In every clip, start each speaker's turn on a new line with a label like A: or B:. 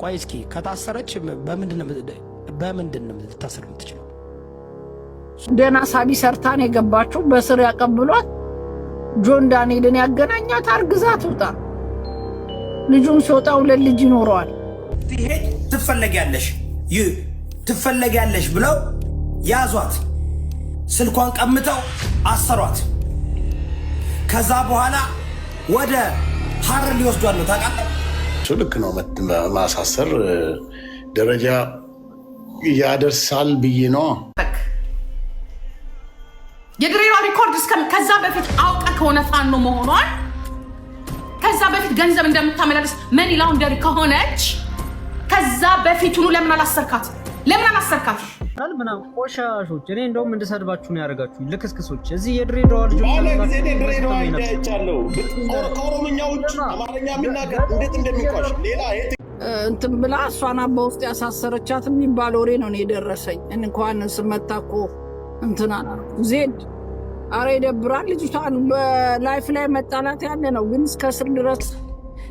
A: ቆይ እስኪ ከታሰረች በምንድነው ልታሰር የምትችለው?
B: ደና ሳቢ ሰርታን የገባችው በስር ያቀብሏት ጆን ዳንኤልን ያገናኛት አርግዛ ትውጣ። ልጁን ሲወጣ ሁለት ልጅ ይኖረዋል።
A: ትሄድ ትፈለጊያለሽ ብለው ያዟት፣ ስልኳን ቀምተው አሰሯት። ከዛ በኋላ ወደ ሐረር ሊወስዷት ነው። ታውቃለህ?
C: እሱ ልክ ነው። ማሳሰር ደረጃ ያደርሳል ብዬ ነው።
D: የድሬዋ ሪኮርድ ከዛ በፊት አውቀ ከሆነ ፋኖ መሆኗን ከዛ በፊት ገንዘብ እንደምታመላለስ መኒ ላውንደሪ ከሆነች ከዛ በፊቱኑ ለምን አላሰርካት?
E: ምናምን ቆሻሾች፣ እኔ እንደውም እንድሰድባችሁ ነው ያደርጋችሁ ልክስክሶች። እዚህ የድሬዳዋ ልጆች
C: ከኦሮምኛ ውጭ አማርኛ የሚናገር እንዴት እንደሚቋሽ ሌላ
B: እንትን ብላ እሷና በውስጥ ያሳሰረቻት የሚባል ወሬ ነው የደረሰኝ። እንኳን ስመታ እኮ እንትና ዜድ አረ ይደብራል። ልጅቷን በላይፍ ላይ መጣላት ያለ ነው፣ ግን እስከ ስር ድረስ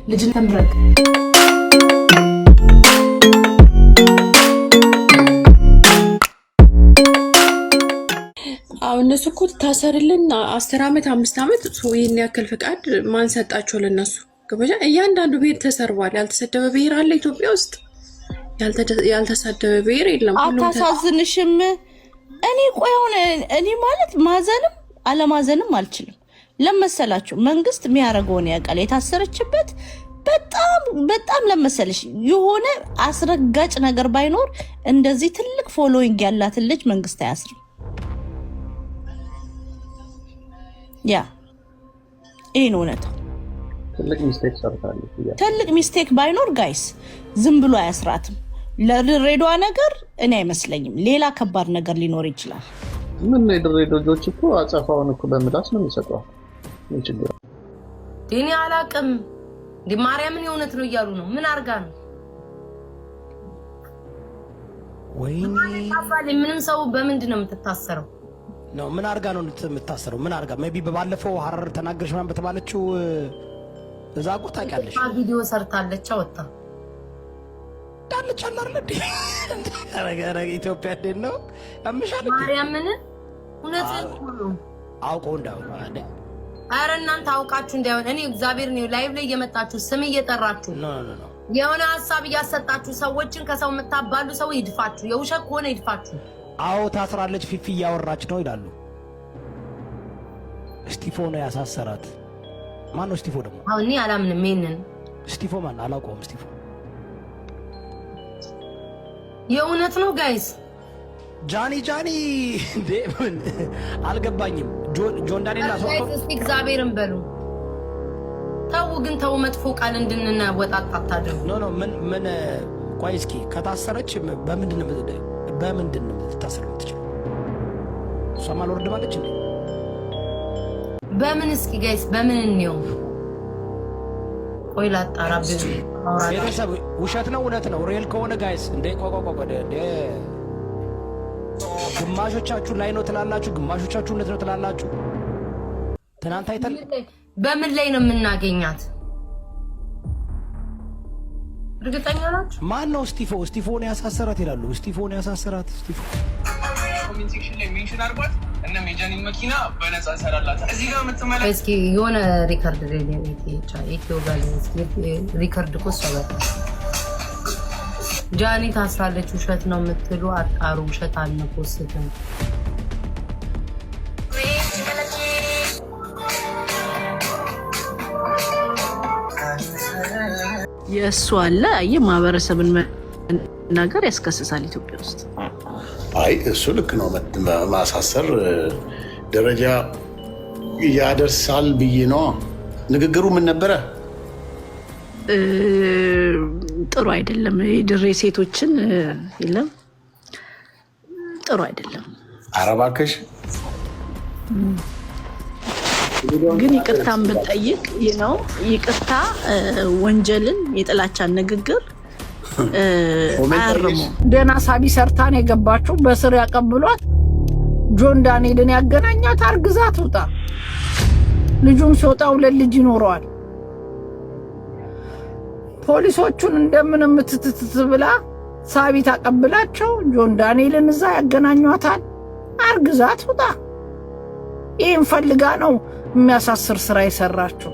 D: ልጅን ተምረክ
F: እነሱ እኮ ታሰርልን 10 ዓመት 5 ዓመት ይህን ያክል ፍቃድ ማን ሰጣቸው ለነሱ? እያንዳንዱ ብሔር ተሰርቧል። ያልተሰደበ ብሔር አለ ኢትዮጵያ ውስጥ? ያልተሰደበ ብሔር የለም።
G: አታሳዝንሽም? እኔ ቆይሆነ እኔ ማለት ማዘንም አለማዘንም አልችልም። ለመሰላችሁ መንግስት የሚያደርገውን ያውቃል። የታሰረችበት በጣም ለመሰለሽ የሆነ አስረጋጭ ነገር ባይኖር እንደዚህ ትልቅ ፎሎዊንግ ያላትን ልጅ መንግስት አያስርም። ያ ይሄን እውነታ ትልቅ ሚስቴክ ባይኖር ጋይስ ዝም ብሎ አያስራትም። ለድሬዳዋ ነገር እኔ አይመስለኝም። ሌላ ከባድ ነገር ሊኖር ይችላል።
H: ምን የድሬዳዋ ልጆች እኮ አጸፋውን እኮ በምላስ ነው የሚሰጠው። ምን ችግር
I: እኔ አላቅም። ማርያምን የእውነት ነው እያሉ ነው። ምን አርጋ ነው?
A: ወይኔ
I: ምንም ሰው በምንድን ነው የምትታሰረው?
A: ነው ምን አርጋ ነው የምትታሰረው? ምን አርጋ ሜቢ በባለፈው ሐረር ተናገርሽ ምናምን በተባለችው እዛ እኮ ታውቂያለሽ
I: ቪዲዮ ሰርታለች ወጣ
A: ዳለች አላርለ አረጋራ ኢትዮጵያ እንዴት ነው አምሻለ
I: ማርያምን እውነት ነው
A: አውቀው እንዳው አለ።
I: አረ እናንተ አውቃችሁ እንዳይሆን እኔ እግዚአብሔር ነው ላይቭ ላይ እየመጣችሁ ስም እየጠራችሁ
A: ኖ
I: የሆነ ሐሳብ እያሰጣችሁ ሰዎችን ከሰው የምታባሉ ሰው ይድፋችሁ። የውሸት ከሆነ ይድፋችሁ።
A: አዎ ታስራለች ፊፊ እያወራች ነው ይላሉ። ስቲፎ ነው ያሳሰራት። ማን ነው ስቲፎ ደግሞ?
I: አሁን እኔ አላምንም። ይሄንን
A: ስቲፎ ማን አላውቀውም። ስቲፎ
I: የእውነት ነው ጋይስ?
A: ጃኒ እንዴ ምን አልገባኝም። ጆን ዳንኤል አስወጣው።
I: እስቲ እግዚአብሔርን በሉ ተው፣ ግን ተው፣ መጥፎ ቃል እንድንወጣጣ ታደርጉ።
A: ኖ ምን ቆይ እስኪ ከታሰረች በምንድነው ልታሰር የምትችለው? እሷም አልወርድ ማለች እንዴ?
I: በምን እስኪ ጋይስ በምን ነው? ቆይ ላጣራ።
A: ቤተሰብ ውሸት ነው እውነት ነው? ሪል ከሆነ ጋይስ እንዴ እንዴ ግማሾቻችሁ ላይ ነው ትላላችሁ፣ ግማሾቻችሁ እውነት ነው ትላላችሁ። ትናንት አይተን
I: በምን ላይ ነው የምናገኛት? እርግጠኛ ናችሁ?
A: ማን ነው ስቲፎ ነው ያሳሰራት ይላሉ። ስቲፎ ነው ያሳሰራት። ስቲፎ
J: ኮሜንት ሴክሽን ላይ ሜንሽን አድርጓት እና የጃኒን መኪና በነፃ ሰራላት። እዚህ ጋር የምትመለከቱት
I: እስኪ የሆነ ሪከርድ ኢትዮ ጋሌንስ ሪከርድ እኮ ሰበታ ጃኒ ታስራለች። ውሸት ነው የምትሉ አጣሩ። ውሸት አንፖስትም።
G: የእሱ አለ የማህበረሰብን ነገር ያስከስሳል ኢትዮጵያ ውስጥ።
C: አይ እሱ ልክ ነው። ማሳሰር ደረጃ ያደርሳል ብዬ ነው። ንግግሩ ምን ነበረ?
G: ጥሩ አይደለም። የድሬ ሴቶችን የለም ጥሩ አይደለም።
C: ኧረ እባክሽ
G: ግን ይቅርታን ብጠይቅ ነው። ይቅርታ ወንጀልን የጥላቻን ንግግር አያርሙ።
B: ደና ሳቢ ሰርታን የገባችው በስር ያቀብሏት ጆን ዳንኤልን ያገናኛት አርግዛ ትውጣ። ልጁን ሲወጣ ሁለት ልጅ ይኖረዋል። ፖሊሶቹን እንደምንም ትትት ብላ ሳቢ ታቀብላቸው ጆን ዳንኤልን እዛ ያገናኟታል። አርግዛት ውጣ። ይህን ፈልጋ ነው የሚያሳስር ስራ የሰራቸው።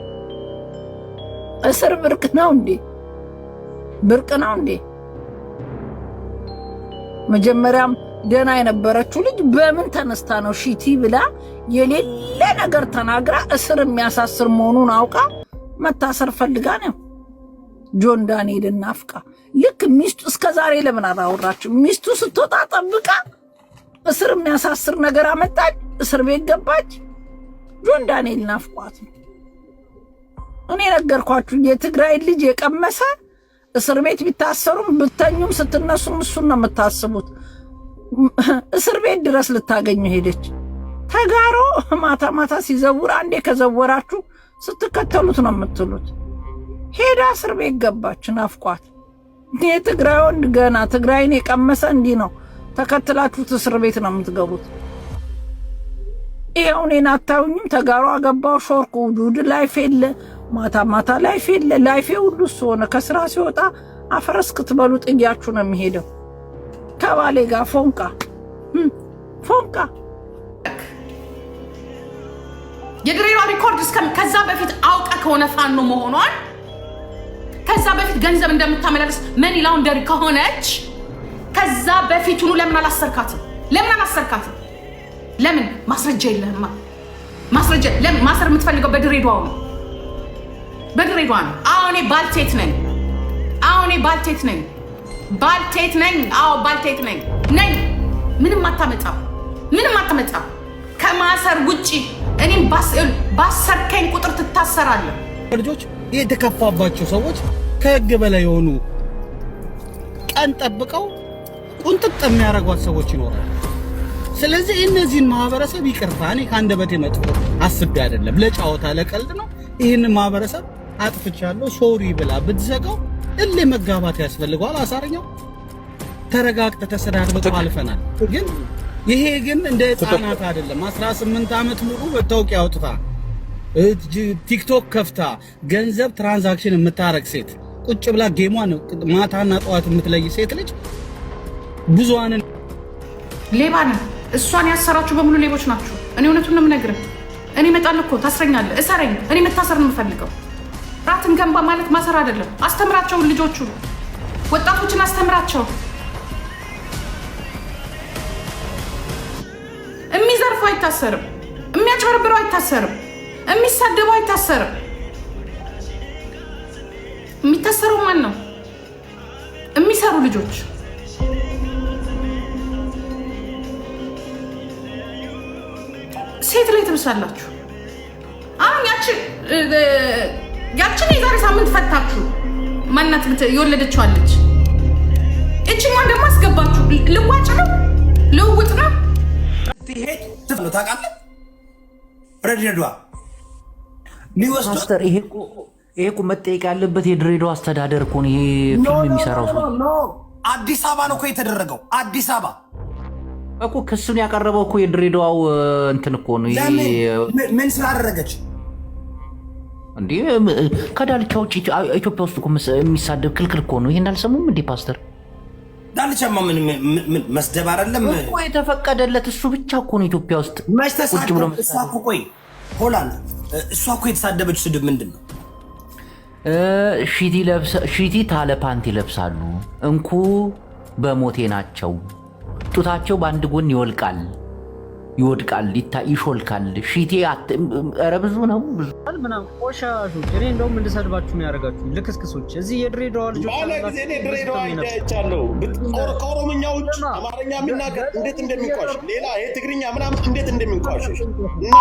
B: እስር ብርቅ ነው እንዴ? ብርቅ ነው እንዴ? መጀመሪያም ደና የነበረችው ልጅ በምን ተነስታ ነው ሺቲ ብላ የሌለ ነገር ተናግራ እስር የሚያሳስር መሆኑን አውቃ መታሰር ፈልጋ ነው? ጆን ዳንኤልን ናፍቃ ልክ ሚስቱ እስከዛሬ ለምን አላወራችም? ሚስቱ ስትወጣ ጠብቃ እስር የሚያሳስር ነገር አመጣች፣ እስር ቤት ገባች። ጆን ዳንኤል ናፍቋት ነው። እኔ ነገርኳችሁ፣ የትግራይ ልጅ የቀመሰ እስር ቤት ቢታሰሩም ብተኙም ስትነሱም እሱን ነው የምታስቡት። እስር ቤት ድረስ ልታገኙ ሄደች። ተጋሮ ማታ ማታ ሲዘውር አንዴ ከዘወራችሁ ስትከተሉት ነው የምትሉት። ሄዳ እስር ቤት ገባች ናፍቋት። የትግራይ ወንድ ገና ትግራይን የቀመሰ እንዲህ ነው ተከትላችሁት እስር ቤት ነው የምትገቡት። ይኸው እኔን አታዩኝም? ተጋሮ አገባው ሾርኩ ውዱድ ላይፍ የለ ማታ ማታ ላይፍ የለ። ላይፌ ሁሉ እሱ ሆነ። ከስራ ሲወጣ አፈረስ ክትበሉ ጥያችሁ ነው የሚሄደው ከባሌ ጋር ፎንቃ ፎንቃ።
D: የድሬዳዋ ሪኮርድ ከዛ በፊት አውቀ ከሆነ ፋኖ መሆኗን ከዛ በፊት ገንዘብ እንደምታመላለስ መኒ ላውንደሪ ከሆነች ከዛ በፊቱኑ ለምን አላሰርካትም? ለምን አላሰርካትም? ለምን ማስረጃ የለህማ? ማስረጃ ለምን ማሰር የምትፈልገው በድሬዳዋ ነው? በድሬዳዋ ነው። አሁን ባልቴት ነኝ። አሁን ባልቴት ነኝ። ባልቴት ነኝ። አዎ ባልቴት ነኝ ነኝ። ምንም አታመጣም። ምንም አታመጣም ከማሰር ውጪ። እኔም ባሰርከኝ ቁጥር ትታሰራለህ።
K: ልጆች የተከፋባቸው ሰዎች ከህግ በላይ የሆኑ ቀን ጠብቀው ቁንጥጥ የሚያደርጓት ሰዎች ይኖራሉ። ስለዚህ እነዚህን ማህበረሰብ ይቅርታ፣ እኔ ከአንደበቴ መጥፎ አስቤ አይደለም፣ ለጫወታ ለቀልድ ነው። ይህንን ማህበረሰብ አጥፍቻለሁ ሶሪ ብላ ብትዘጋው እሌ መጋባት ያስፈልገዋል። አሳረኛው ተረጋግተ ተሰዳድበው አልፈናል። ግን ይሄ ግን እንደ ህፃናት አይደለም። 18 ዓመት ሙሉ መታወቂያ አውጥታ ቲክቶክ ከፍታ ገንዘብ ትራንዛክሽን የምታረግ ሴት ቁጭ ብላ ጌሟን ማታና ጠዋት የምትለይ ሴት ልጅ ብዙዋንን
D: ሌባ ነው። እሷን ያሰራችሁ በሙሉ ሌቦች ናችሁ። እኔ እውነቱን ነው የምነግርህ። እኔ እመጣለሁ እኮ ታስረኛለህ፣ እሰረኝ። እኔ መታሰር ነው የምፈልገው። ራትን ገንባ ማለት ማሰር አይደለም። አስተምራቸውን፣ ልጆቹ ወጣቶችን አስተምራቸው። የሚዘርፈው አይታሰርም፣ የሚያጭበረብረው አይታሰርም፣ የሚሳደበው አይታሰርም። የሚታሰረው ማን ነው? የሚሰሩ ልጆች። ሴት ላይ ትብሳላችሁ። አሁን ያችን የዛሬ ሳምንት ፈታችሁ ማናት የወለደችዋለች። እችኛን ደግሞ አስገባችሁ። ልዋጭ ነው፣ ልውውጥ ነው።
A: ትሄድ ትፍሎ ታውቃለህ። ረድነዷ
L: ማስተር ይሄ እኮ መጠየቅ ያለበት የድሬዳዋ አስተዳደር እኮ ነው። ይሄ ፊልም የሚሰራው ሰው
A: አዲስ አበባ ነው እኮ የተደረገው። አዲስ አበባ
L: እኮ ክሱን ያቀረበው እኮ የድሬዳዋው እንትን እኮ ነው።
A: ምን ስላደረገች
L: እንዴ? ከዳልቻ ውጭ ኢትዮጵያ ውስጥ እኮ የሚሳደብ ክልክል እኮ ነው። ይሄን አልሰሙም እንዴ ፓስተር?
A: ዳልቻማ ምን መስደብ አይደለም
L: እኮ የተፈቀደለት እሱ ብቻ እኮ ነው ኢትዮጵያ ውስጥ ቁጭ ብሎ
A: እሷ እኮ ቆይ ሆላንድ እሷ እኮ የተሳደበች ስድብ ምንድን ነው?
L: ሺቲ ታለ ፓንት ይለብሳሉ፣ እንኩ በሞቴ ናቸው፣ ጡታቸው በአንድ ጎን ይወልቃል ይወድቃል ይሾልካል። ሺቲ ኧረ ብዙ ነው ብዙ
E: ምናምን ቆሻሾች። እኔ እንደውም እንድሰድባችሁ ነው ያደርጋችሁ ልክስክሶች። እዚህ የድሬዳዋ ልጆች
C: ባለ ጊዜ እኔ ድሬዳዋ አይቻለሁ። ከኦሮምኛ ውጭ አማርኛ የሚናገር እንዴት እንደሚንቋሽ ሌላ ይሄ ትግርኛ ምናምን እንዴት እንደሚንቋሽ እና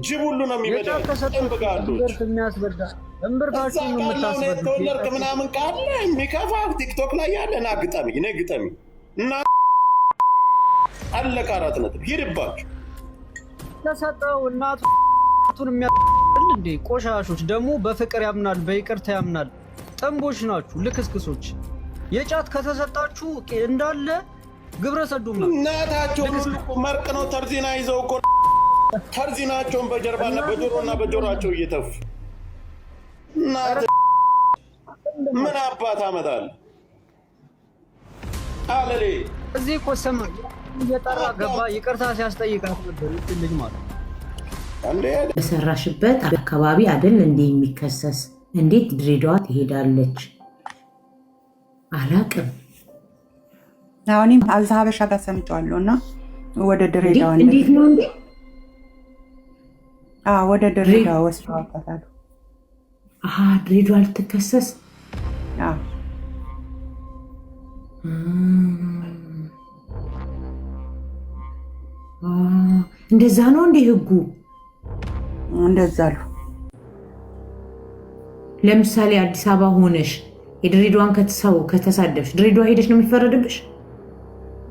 C: ጅብ ሁሉ ነው የሚበላው።
E: እምብርጋሉት የሚያስበዳ እምብርጋችሁ ነው የምታስበዱት።
C: ተወለድክ ምናምን ካለ የሚከፋ ቲክቶክ ላይ ያለ ና ግጠሚ እኔ ግጠሚ እና አለቀ። 4 ነጥብ ሂድባችሁ።
E: ተሰጠው እናቱን የሚያል እንዴ ቆሻሾች። ደግሞ በፍቅር ያምናል፣ በይቅርታ ያምናል። ጥንቦች ናችሁ ልክስክሶች። የጫት ከተሰጣችሁ እንዳለ ግብረ ሰዶም ነው።
C: እናታቸው ሁሉ መርቅ ነው። ተርዚና ይዘው እኮ ተርዚናቸውን በጀርባና በጆሮና በጆሮአቸው እየተፉ ምን አባት አመጣለሁ አለሌ
E: እዚህ እኮ ሰማ እየጠራ ገባ ይቅርታ ሲያስጠይቃት ነበር ልጅ ማለት
M: በሰራሽበት አካባቢ አይደል እንዴ የሚከሰስ? እንዴት ድሬዳዋ ትሄዳለች? አላቅም።
N: አሁንም አልዛሀበሻ ጋር ሰምጫለሁና ወደ ድሬዳዋ
M: እንዴት ነው እንዴ?
N: ወደ ድሬዳዋ ወስደዋታል።
M: ድሬዳዋ ልትከሰስ? እንደዛ ነው እንዴ ህጉ?
N: እንደዛ ነው።
M: ለምሳሌ አዲስ አበባ ሆነሽ የድሬዳዋን ከተሳደብሽ ድሬዳዋ ሄደሽ ነው የሚፈረድብሽ?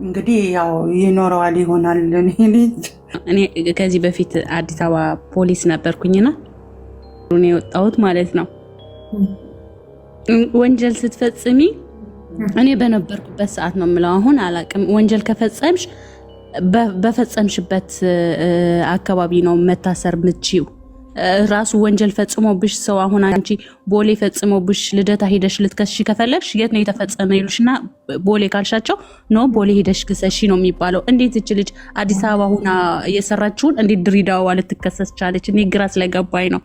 N: እንግዲህ ያው ይኖረዋል ይሆናል።
O: እኔ ከዚህ በፊት አዲስ አበባ ፖሊስ ነበርኩኝና እኔ የወጣሁት ማለት ነው። ወንጀል ስትፈጽሚ እኔ በነበርኩበት ሰዓት ነው የምለው፣ አሁን አላቅም። ወንጀል ከፈጸምሽ በፈጸምሽበት አካባቢ ነው መታሰር ምትችው። ራሱ ወንጀል ፈጽሞብሽ ሰው አሁን አንቺ ቦሌ ፈጽሞብሽ ልደታ ሄደሽ ልትከስሽ ከፈለግሽ የት ነው የተፈጸመ ይሉሽና ቦሌ ካልሻቸው ኖ ቦሌ ሄደሽ ክሰሺ ነው የሚባለው። እንዴት እች ልጅ አዲስ አበባ ሁና የሰራችውን እንዴት ድሬዳዋ ልትከሰስ ቻለች? እኔ ግራ ስለገባኝ ነው።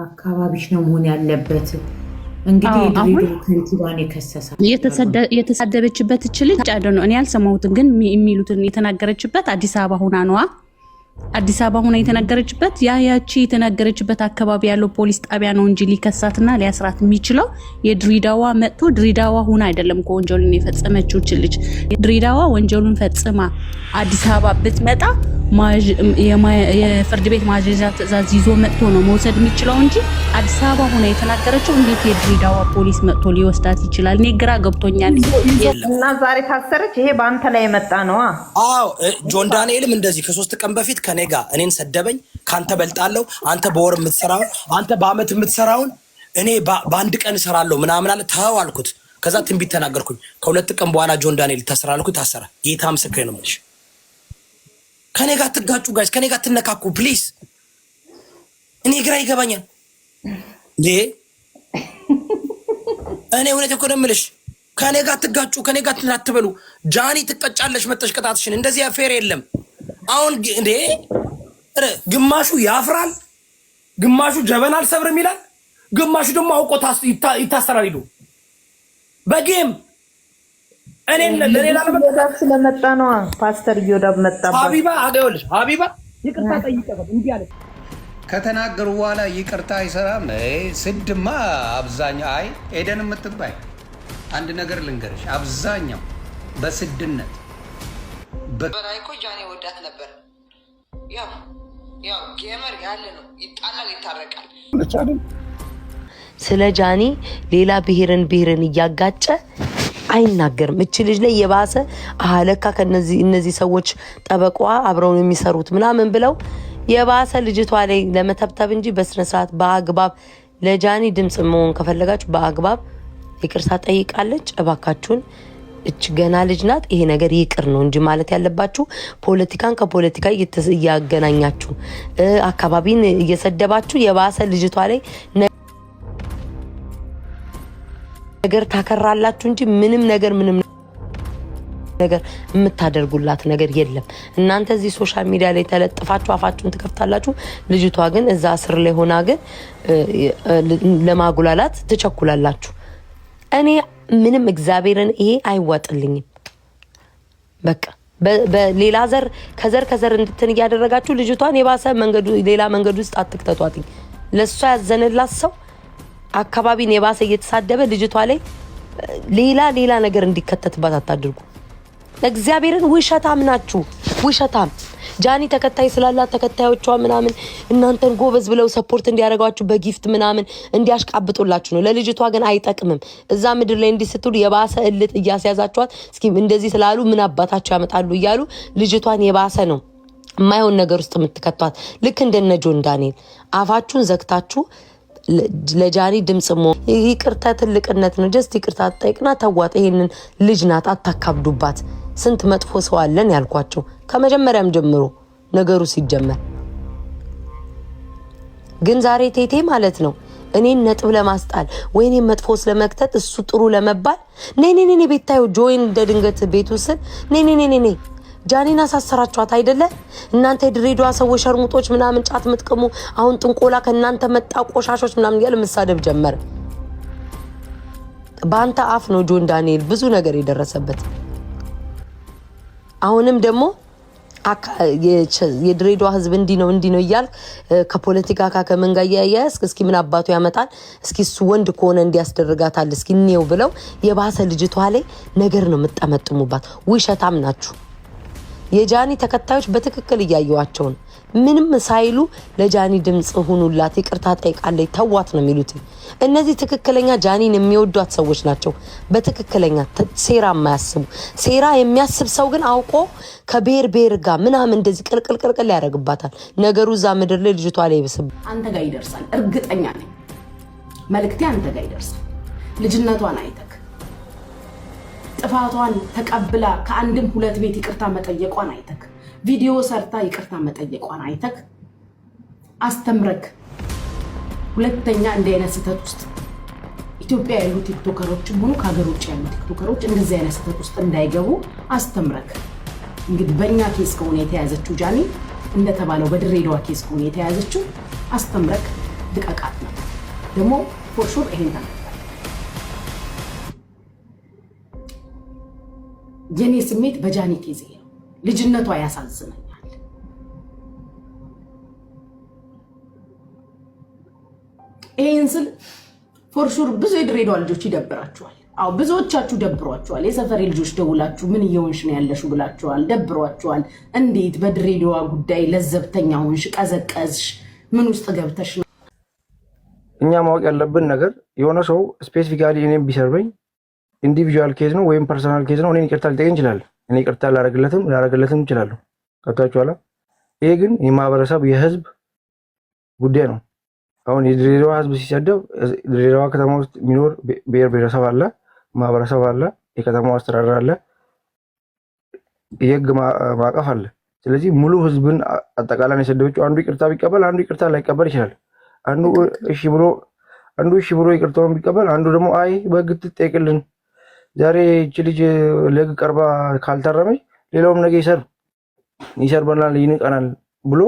M: አካባቢሽ ነው መሆን ያለበት። እንግዲህ የድሬዳዋ ከንቲባን የከሰሳል
O: የተሳደበችበት እች ልጅ ነው። እኔ አልሰማሁትም፣ ግን የሚሉትን የተናገረችበት አዲስ አበባ ሁና ነዋ። አዲስ አበባ ሁና የተናገረችበት ያቺ የተናገረችበት አካባቢ ያለው ፖሊስ ጣቢያ ነው እንጂ ሊከሳትና ሊያስራት የሚችለው የድሬዳዋ መጥቶ ድሬዳዋ ሁና አይደለም እኮ ወንጀሉን የፈጸመችው ልጅ። ድሬዳዋ ወንጀሉን ፈጽማ አዲስ አበባ ብትመጣ የፍርድ ቤት ማዘዣ ትዕዛዝ ይዞ መጥቶ ነው መውሰድ የሚችለው እንጂ አዲስ አበባ ሁና የተናገረችው እንዴት የድሬዳዋ ፖሊስ መጥቶ ሊወስዳት ይችላል? እኔ ግራ ገብቶኛል።
P: እና ዛሬ ታሰረች። ይሄ በአንተ ላይ የመጣ ነው።
A: አዎ ጆን ዳንኤልም እንደዚህ ከ3 ቀን በፊት ከኔ ጋር እኔን ሰደበኝ። ካንተ በልጣለሁ፣ አንተ በወር የምትሰራው አንተ በአመት የምትሰራውን እኔ በአንድ ቀን እሰራለሁ ምናምን አለ። ተው አልኩት። ከዛ ትንቢት ተናገርኩኝ። ከ2 ቀን በኋላ ጆን ዳንኤል ታሰራልኩ። ታሰረ። ጌታ ምስክሬ ነው የምልሽ። ከኔ ጋር ትጋጩ ጋይስ፣ ከኔ ጋር ትነካኩ ፕሊዝ። እኔ ግራ ይገባኛል እንዴ። እኔ እውነት እኮ ነው የምልሽ። ከኔ ጋር ትጋጩ፣ ከኔ ጋር ትናትበሉ። ጃኒ ትቀጫለሽ መጥተሽ ቅጣትሽን። እንደዚህ አፌር የለም። አሁን እንዴ ግማሹ ያፍራል፣ ግማሹ ጀበና አልሰብርም ይላል፣ ግማሹ ደግሞ አውቆ ይታሰራል። ይሉ በጌም እኔ ለሌላ
P: ለመጣ ስለመጣ ነው። ፓስተር ዮዳብ መጣባ
A: ሀቢባ አገውልሽ ሀቢባ ይቅርታ ጠይቀበት እንዴ አለ።
Q: ከተናገሩ በኋላ ይቅርታ አይሰራም። ስድማ አብዛኛው ኤደን የምትባይ አንድ ነገር ልንገርሽ፣ አብዛኛው በስድነት
J: በላይ እኮ ጃኒ ወዳት ነበር። ያው ጌመር ያለ ነው፣ ይጣላል፣ ይታረቃል።
R: ስለ ጃኒ ሌላ ብሔርን እያጋጨ አይናገርም። እቺ ልጅ ላይ የባሰ አለካ እነዚህ ሰዎች ጠበቃዋ አብረው የሚሰሩት ምናምን ብለው የባሰ ልጅቷ ላይ ለመተብተብ እንጂ በስነ ስርዓት በአግባብ ለጃኒ ድምጽ መሆን ከፈለጋችሁ በአግባብ ይቅርታ ጠይቃለች። እባካችሁን እች ገና ልጅ ናት። ይሄ ነገር ይቅር ነው እንጂ ማለት ያለባችሁ ፖለቲካን ከፖለቲካ እያገናኛችሁ አካባቢን እየሰደባችሁ የባሰ ልጅቷ ላይ ነገር ታከራላችሁ እንጂ ምንም ነገር የምታደርጉላት ነገር የለም። እናንተ እዚህ ሶሻል ሚዲያ ላይ ተለጥፋችሁ አፋችሁን ትከፍታላችሁ። ልጅቷ ግን እዛ ስር ላይ ሆና ግን ለማጉላላት ትቸኩላላችሁ። እኔ ምንም እግዚአብሔርን ይሄ አይዋጥልኝም። በቃ በሌላ ከዘር እንድትን እያደረጋችሁ ልጅቷን የባሰ ሌላ መንገድ ውስጥ አትክተቷትኝ። ለሷ ያዘነላት ሰው አካባቢን የባሰ እየተሳደበ ልጅቷ ላይ ሌላ ነገር እንዲከተትባት አታድርጉ። እግዚአብሔርን ውሸታም ናችሁ፣ ውሸታም። ጃኒ ተከታይ ስላላት ተከታዮቿ ምናምን እናንተን ጎበዝ ብለው ሰፖርት እንዲያደርጋችሁ በጊፍት ምናምን እንዲያሽቃብጡላችሁ ነው። ለልጅቷ ግን አይጠቅምም። እዛ ምድር ላይ እንዲስትሉ የባሰ እልት እያስያዛችኋት እስኪ እንደዚህ ስላሉ ምን አባታቸው ያመጣሉ እያሉ ልጅቷን የባሰ ነው የማይሆን ነገር ውስጥ የምትከቷት። ልክ እንደነ ጆን ዳንኤል አፋችሁን ዘግታችሁ ለጃኒ ድምጽ ይቅርታ ትልቅነት ነው። ጀስት ይቅርታ ጠይቅና ተዋጥ። ይሄንን ልጅ ናት፣ አታካብዱባት። ስንት መጥፎ ሰው አለን ያልኳቸው ከመጀመሪያም ጀምሮ ነገሩ ሲጀመር። ግን ዛሬ ቴቴ ማለት ነው እኔን ነጥብ ለማስጣል ወይ እኔን መጥፎ ስለመክተት እሱ ጥሩ ለመባል ነይ ቤታዮ ጆይን እንደ ድንገት ቤቱ ስል ነይ ጃኒን አሳሰራችኋት አይደለ እናንተ የድሬዳዋ ሰዎች ሸርሙጦች ምናምን ጫት ምትቀሙ አሁን ጥንቆላ ከእናንተ መጣ ቆሻሾች ምናምን እያለ መሳደብ ጀመረ። በአንተ አፍ ነው ጆን ዳንኤል ብዙ ነገር የደረሰበት። አሁንም ደግሞ የድሬዳዋ ህዝብ እንዲህ ነው እያል ከፖለቲካ ከምን ጋር ያያያስ እስኪ ምን አባቱ ያመጣል እስኪ እሱ ወንድ ከሆነ እንዲያስደርጋታል እስኪ ነው ብለው የባሰ ልጅቷ ላይ ነገር ነው የምጠመጥሙባት። ውሸታም ናችሁ። የጃኒ ተከታዮች በትክክል እያዩዋቸው ነው። ምንም ሳይሉ ለጃኒ ድምጽ ሁኑላት ይቅርታ ጠይቃለች ተዋት ነው የሚሉት። እነዚህ ትክክለኛ ጃኒን የሚወዷት ሰዎች ናቸው። በትክክለኛ ሴራ የማያስቡ ሴራ የሚያስብ ሰው ግን አውቆ ከብሔር ጋር ምናምን እንደዚህ ቅልቅል ያደርግባታል። ነገሩ እዛ ምድር ላይ ልጅቷ ላይ ይብስብ
D: አንተ ጋር ይደርሳል። እርግጠኛ ነኝ መልእክቴ አንተ ጋር ይደርሳል። ልጅነቷን አይተክ ጥፋቷን ተቀብላ ከአንድም ሁለት ቤት ይቅርታ መጠየቋን አይተክ ቪዲዮ ሰርታ ይቅርታ መጠየቋን አይተክ አስተምረክ ሁለተኛ እንደ አይነት ስህተት ውስጥ ኢትዮጵያ ያሉ ቲክቶከሮችም ሆኑ ከሀገር ውጭ ያሉ ቲክቶከሮች እንደዚህ አይነት ስህተት ውስጥ እንዳይገቡ አስተምረክ። እንግዲህ በእኛ ኬስ ከሆነ የተያዘችው ጃኒ እንደተባለው በድሬዳዋ ኬስ ከሆነ የተያዘችው አስተምረክ ልቀቃት ነው ደግሞ ፎርሹር ይሄን ታለ የኔ ስሜት በጃኒ ኬዝ ነው። ልጅነቷ ያሳዝነኛል። ይሄን ስል ፎርሹር ብዙ የድሬዳዋ ልጆች ይደብራቸዋል። አዎ ብዙዎቻችሁ ደብሯቸዋል። የሰፈሬ ልጆች ደውላችሁ ምን እየሆንሽ ነው ያለሽው ብላችኋል። ደብሯቸዋል። እንዴት በድሬዳዋ ጉዳይ ለዘብተኛ ሆንሽ? ቀዘቀዝሽ? ምን ውስጥ ገብተሽ ነው?
S: እኛ ማወቅ ያለብን ነገር የሆነ ሰው ስፔሲፊካሊ እኔም ቢሰርበኝ ኢንዲቪጁዋል ኬዝ ነው ወይም ፐርሰናል ኬዝ ነው እኔን ይቅርታ ሊጠይቅ ይችላል። እኔ ይቅርታ ላረግለትም ይችላለሁ። ከታችኋላ ይሄ ግን የማህበረሰብ የህዝብ ጉዳይ ነው። አሁን የድሬዳዋ ህዝብ ሲሰደብ ድሬዳዋ ከተማ ውስጥ የሚኖር ብሔር ብሔረሰብ አለ፣ ማህበረሰብ አለ፣ የከተማው አስተዳደር አለ፣ የህግ ማዕቀፍ አለ። ስለዚህ ሙሉ ህዝብን አጠቃላይ የሰደበችው አንዱ ይቅርታ ቢቀበል አንዱ ይቅርታ ላይቀበል ይችላል። አንዱ እሺ ብሎ ይቅርታውን ቢቀበል አንዱ ደግሞ አይ በህግ ትጠይቅልን ዛሬ እቺ ልጅ ለህግ ቀርባ ካልታረመች ሌላውም ነገ ይሰርበናል ይንቀናል ብሎ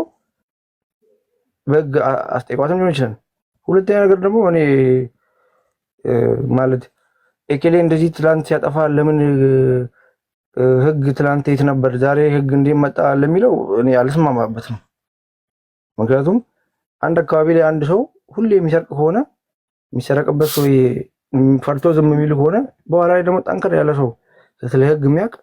S: በህግ አስጠይቋትም ሊሆን ይችላል። ሁለተኛ ነገር ደግሞ እኔ ማለት ኤኬሌ እንደዚህ ትላንት ሲያጠፋ ለምን ህግ ትላንት የት ነበር ዛሬ ህግ እንዴት መጣ ለሚለው እኔ አልስማማበትም። ምክንያቱም አንድ አካባቢ ላይ አንድ ሰው ሁሌ የሚሰርቅ ከሆነ የሚሰረቅበት ሰው ፈርቶ ዝም የሚል ከሆነ በኋላ ላይ ደግሞ ጠንከር ያለ ሰው ስለ ህግ የሚያውቅ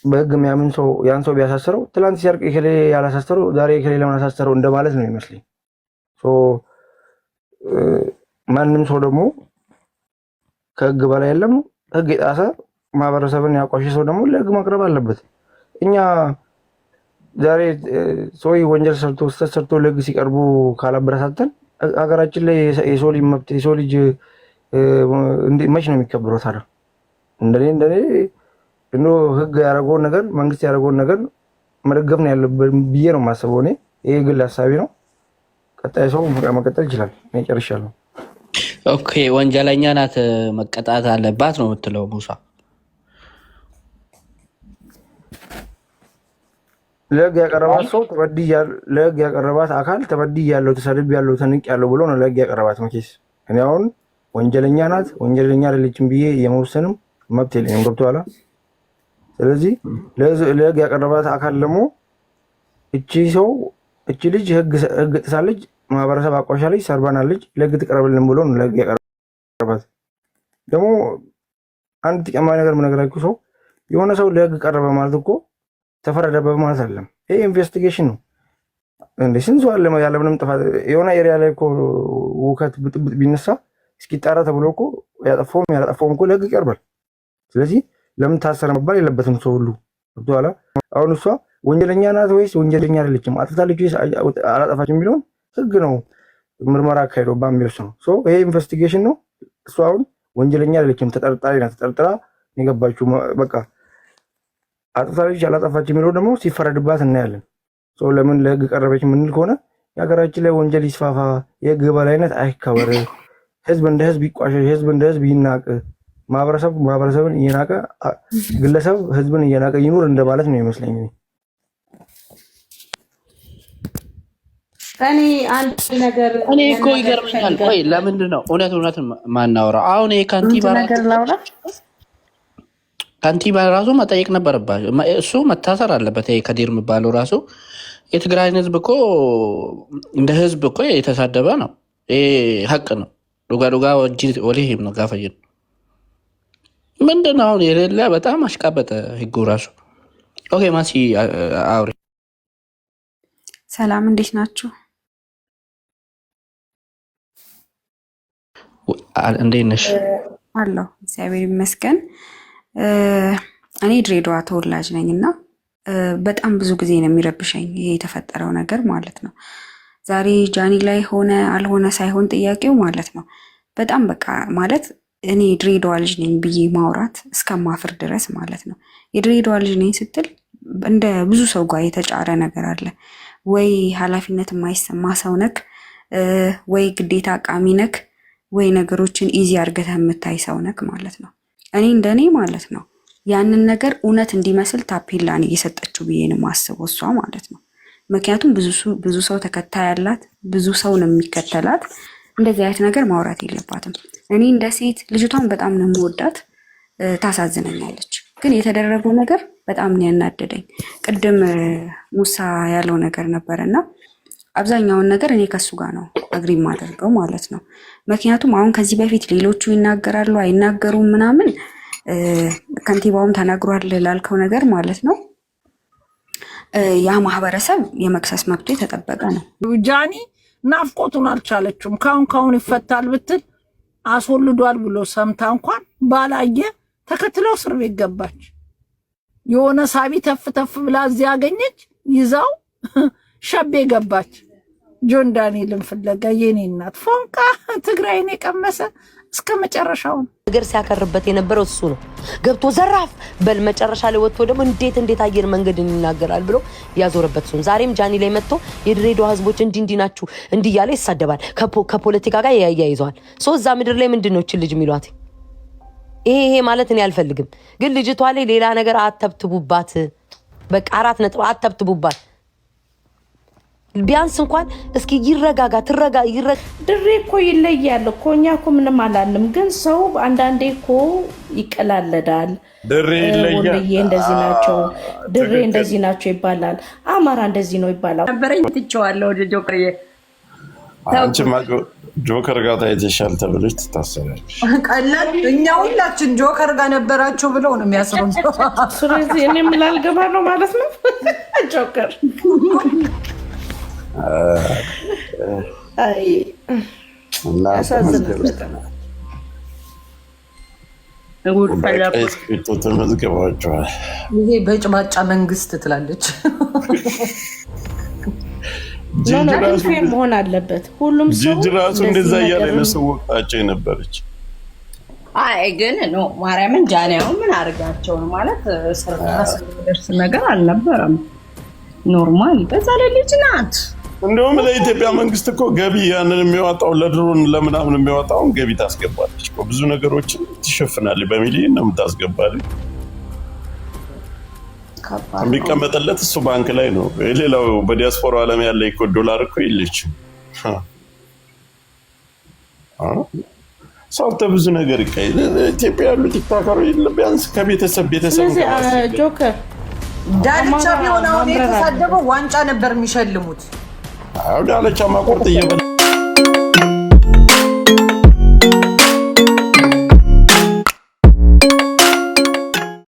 S: በህግ የሚያምን ሰው ያን ሰው ቢያሳስረው ትላንት ሲሰርቅ ኤኬሌ ያላሳሰረው ዛሬ ኤኬሌ ለምን አሳሰረው እንደማለት ነው የሚመስለኝ። ማንም ሰው ደግሞ ከህግ በላይ የለም። ህግ የጣሰ ማህበረሰብን ያቋሸ ሰው ደግሞ ለህግ ማቅረብ አለበት። እኛ ዛሬ ሰው ወንጀል ሰርቶ ስህተት ሰርቶ ለህግ ሲቀርቡ ካላበረታተን ሀገራችን ላይ የሰው ልጅ መብት የሰው ልጅ መች ነው የሚከበረው ታዲያ? እንደኔ ህግ ያደረገውን ነገር መንግስት ያደረገውን ነገር መደገፍ ነው ያለበት ብዬ ነው የማስበው። እኔ ይሄ ግል ሀሳቤ ነው። ቀጣይ ሰው መቀጠል ይችላል። እኔ ጨርሻለሁ።
T: ኦኬ፣ ወንጀለኛ ናት መቀጣት አለባት ነው የምትለው ሙሳ?
S: ለህግ ያቀረባት ሰው ለህግ ያቀረባት አካል ተበድያለሁ፣ ተሰድቤያለሁ፣ ተንቄያለሁ ብሎ ነው ለህግ ያቀረባት። መቼስ እኔ አሁን ወንጀለኛ ናት ወንጀለኛ አይደለችም ብዬ የመወሰንም መብት የለኝም። ገብቶሃል? ስለዚህ ለህግ ያቀረባት አካል ደግሞ እቺ ልጅ ህግ ጥሳለች፣ ማህበረሰብ አቋሻለች፣ ሰርባናለች፣ ለህግ ትቀርብልን ብሎ ነው ለህግ ያቀረባት። ደግሞ አንድ ተጨማሪ ነገር የምነግራችሁ ሰው የሆነ ሰው ለህግ ቀረበ ማለት እኮ ተፈረደበት ማለት አይደለም። ይሄ ኢንቨስቲጌሽን ነው። እንደ ስንት ሰው አለ ያለምንም ጥፋት የሆነ ኤሪያ ላይ እኮ ውከት ብጥብጥ ቢነሳ እስኪጣራ ተብሎ እኮ ያጠፋውም እኮ ለህግ ይቀርባል። ስለዚህ ለምን ታሰረ መባል የለበትም ሰው ሁሉ። ገብቶሃል? አሁን እሷ ወንጀለኛ ናት ወይስ ወንጀለኛ አይደለችም፣ አጥፍታለች ወይስ አላጠፋችም የሚለውን ህግ ነው ምርመራ አካሂዶባ የሚወስነው። ይሄ ኢንቨስቲጌሽን ነው። እሷ አሁን ወንጀለኛ አይደለችም፣ ተጠርጣሪ ናት። ተጠርጥራ የገባችው በቃ አጥፍታለች አላጠፋች የሚለው ደግሞ ሲፈረድባት እናያለን። ለምን ለህግ ቀረበች የምንል ከሆነ የሀገራችን ላይ ወንጀል ይስፋፋ፣ የህግ የበላይነት አይከበር፣ ህዝብ እንደ ህዝብ ይቋሸሽ፣ ህዝብ እንደ ህዝብ ይናቅ፣ ማህበረሰብን እየናቀ ግለሰብ ህዝብን እየናቀ ይኑር እንደማለት ነው ይመስለኝ።
O: እኔ አንድ ነገር
T: እኔ እኮ ይገርመኛል። ቆይ ለምንድን ነው እውነት ማናወራው? አሁን ከንቲባ ራሱ መጠየቅ ነበረባቸው። እሱ መታሰር አለበት። ይሄ ከዲር የሚባለው ራሱ የትግራይን ህዝብ እኮ እንደ ህዝብ እኮ የተሳደበ ነው። ይሄ ሀቅ ነው። ዱጋ ወሊህም ነው ጋፈይ ነው። ምንድን ነው አሁን የሌለ በጣም አሽቃበጠ ህጉ ራሱ። ኦኬ ማሲ አውሪ።
U: ሰላም እንዴት ናችሁ?
T: እንዴት ነሽ?
U: አለሁ እግዚአብሔር ይመስገን። እኔ ድሬዳዋ ተወላጅ ነኝ እና በጣም ብዙ ጊዜ ነው የሚረብሸኝ ይሄ የተፈጠረው ነገር ማለት ነው። ዛሬ ጃኒ ላይ ሆነ አልሆነ ሳይሆን ጥያቄው ማለት ነው በጣም በቃ ማለት እኔ ድሬዳዋ ልጅ ነኝ ብዬ ማውራት እስከማፍር ድረስ ማለት ነው። የድሬዳዋ ልጅ ነኝ ስትል እንደ ብዙ ሰው ጋር የተጫረ ነገር አለ። ወይ ኃላፊነት የማይሰማ ሰው ነክ፣ ወይ ግዴታ አቃሚ ነክ፣ ወይ ነገሮችን ኢዚ አድርገህ የምታይ ሰው ነክ ማለት ነው። እኔ እንደኔ ማለት ነው ያንን ነገር እውነት እንዲመስል ታፔላን እየሰጠችው ብዬ ነው የማስበው እሷ ማለት ነው። ምክንያቱም ብዙ ሰው ተከታይ ያላት፣ ብዙ ሰው ነው የሚከተላት። እንደዚህ አይነት ነገር ማውራት የለባትም። እኔ እንደ ሴት ልጅቷን በጣም ነው የምወዳት፣ ታሳዝነኛለች። ግን የተደረገው ነገር በጣም ነው ያናደደኝ። ቅድም ሙሳ ያለው ነገር ነበርና አብዛኛውን ነገር እኔ ከሱ ጋር ነው አግሪ ማደርገው ማለት ነው። ምክንያቱም አሁን ከዚህ በፊት ሌሎቹ ይናገራሉ አይናገሩም ምናምን ከንቲባውም ተናግሯል ላልከው ነገር ማለት ነው ያ ማህበረሰብ የመክሰስ መብቱ የተጠበቀ ነው።
B: ጃኒ ናፍቆቱን አልቻለችም። ካሁን ይፈታል ብትል አስወልዷል ብሎ ሰምታ እንኳን ባላየ ተከትለው እስር ቤት ገባች። የሆነ ሳቢ ተፍ ብላ እዚህ ያገኘች ይዛው ሸቤ ገባች። ጆን ዳንኤልን ፍለጋ የኔ እናት ፎንቃ ትግራይን የቀመሰ እስከ መጨረሻው
R: ነገር ሲያከርበት የነበረው እሱ ነው። ገብቶ ዘራፍ በል መጨረሻ ላይ ወጥቶ ደግሞ እንዴት አየር መንገድን ይናገራል ብሎ ያዞረበት እሱ። ዛሬም ጃኒ ላይ መጥቶ የድሬዳዋ ህዝቦች እንዲህ ናችሁ እንዲህ እያለ ይሳደባል። ከፖለቲካ ጋር ያያይዘዋል። እዛ ምድር ላይ ምንድን ነው እችን ልጅ የሚሏት? ይሄ ማለት እኔ አልፈልግም፣ ግን ልጅቷ ላይ ሌላ ነገር አተብትቡባት። በቃ 4 ነጥብ አተብትቡባት። ቢያንስ እንኳን እስኪ ይረጋጋ።
G: ድሬ እኮ ይለያል እኮ እኛ እኮ ምንም አላልንም፣ ግን ሰው አንዳንዴ እኮ ይቀላለዳል።
C: ድሬ ይለያል፣
G: እንደዚህ ናቸው፣ ድሬ እንደዚህ ናቸው ይባላል፣ አማራ እንደዚህ ነው ይባላል።
P: ነበረኝ ትቼዋለሁ። ጆከር
C: አንቺማ ጆከር ጋር ታይተሻል ተብለሽ ትታሰራለሽ።
P: ቀላል እኛ ሁላችን ጆከር ጋር ነበራችሁ ብለው ነው የሚያስሩን።
G: ስለዚህ እኔ ምን ላልገባ ነው ማለት ነው ጆከር አይ
C: ተመዝግባችኋል።
P: ይሄ በጭባጫ መንግስት ትላለች።
G: መሆን አለበት ሁሉም ሰው
C: ጂጂ ራሱ እንደዛ እያለ ነው ሰው ወጣቸው የነበረች።
P: አይ ግን ነው ማርያምን ጃኒያው ምን አርጋቸው ነው ማለት ደርስ ነገር አልነበረም። ኖርማል በዛ ላይ ልጅ ናት።
C: እንደውም ለኢትዮጵያ መንግስት እኮ ገቢ ያንን የሚያወጣው ለድሮን ለምናምን የሚያወጣውን ገቢ ታስገባለች እኮ ብዙ ነገሮችን ትሸፍናለች። በሚሊዮን ነው የምታስገባለች። የሚቀመጥለት እሱ ባንክ ላይ ነው። ሌላው በዲያስፖራ ዓለም ያለ እኮ ዶላር እኮ የለችም። ሳውተ ብዙ ነገር ይቀይ ኢትዮጵያ ያሉ ቲክቶከሮች ቢያንስ ከቤተሰብ
G: ጆከር
P: ዳልቻ ቢሆን አሁን የተሳደበው ዋንጫ ነበር የሚሸልሙት።
C: ዳልቻ ማቆርጥ እየበላ